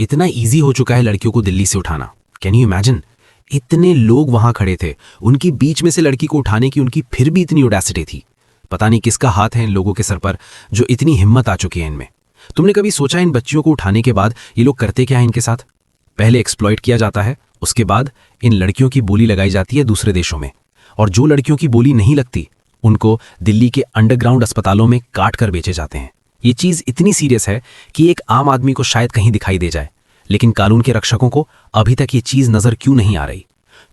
इतना इजी हो चुका है लड़कियों को दिल्ली से उठाना। Can you imagine? इतने लोग वहां खड़े थे, उनकी बीच में से लड़की को उठाने की उनकी फिर भी इतनी ऑडेसिटी थी। पता नहीं किसका हाथ है इन लोगों के सर पर जो इतनी हिम्मत आ चुकी है इनमें। तुमने कभी सोचा इन बच्चियों को उठाने के बाद ये लोग करते क्या है इनके साथ? पहले एक्सप्लॉइट किया जाता है, उसके बाद इन लड़कियों की बोली लगाई जाती है दूसरे देशों में, और जो लड़कियों की बोली नहीं लगती उनको दिल्ली के अंडरग्राउंड अस्पतालों में काट कर बेचे जाते हैं। ये चीज इतनी सीरियस है कि एक आम आदमी को शायद कहीं दिखाई दे जाए, लेकिन कानून के रक्षकों को अभी तक ये चीज नजर क्यों नहीं आ रही?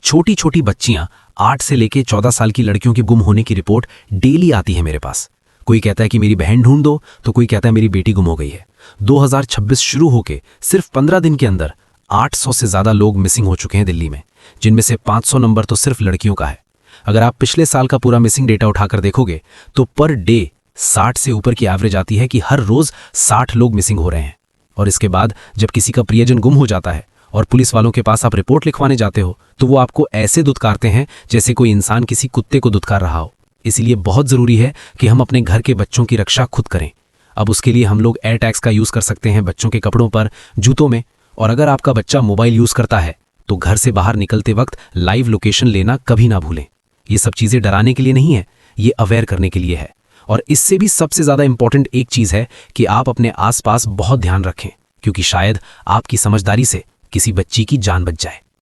छोटी छोटी बच्चियां 8 से लेकर 14 साल की लड़कियों के गुम होने की रिपोर्ट डेली आती है मेरे पास। कोई कहता है कि मेरी बहन ढूंढ दो, तो कोई कहता है मेरी बेटी गुम हो गई है। 2026 शुरू होके सिर्फ 15 दिन के अंदर 800 से ज्यादा लोग मिसिंग हो चुके हैं दिल्ली में, जिनमें से 500 नंबर तो सिर्फ लड़कियों का है। अगर आप पिछले साल का पूरा मिसिंग डेटा उठाकर देखोगे तो पर डे 60 से ऊपर की एवरेज आती है कि हर रोज 60 लोग मिसिंग हो रहे हैं। और इसके बाद जब किसी का प्रियजन गुम हो जाता है और पुलिस वालों के पास आप रिपोर्ट लिखवाने जाते हो तो वो आपको ऐसे दुत्कारते हैं जैसे कोई इंसान किसी कुत्ते को दुत्कार रहा हो। इसलिए बहुत जरूरी है कि हम अपने घर के बच्चों की रक्षा खुद करें। अब उसके लिए हम लोग एयर टैग्स का यूज कर सकते हैं बच्चों के कपड़ों पर, जूतों में। और अगर आपका बच्चा मोबाइल यूज करता है तो घर से बाहर निकलते वक्त लाइव लोकेशन लेना कभी ना भूलें। ये सब चीजें डराने के लिए नहीं है, ये अवेयर करने के लिए है। और इससे भी सबसे ज्यादा इंपॉर्टेंट एक चीज है कि आप अपने आसपास बहुत ध्यान रखें, क्योंकि शायद आपकी समझदारी से किसी बच्ची की जान बच जाए।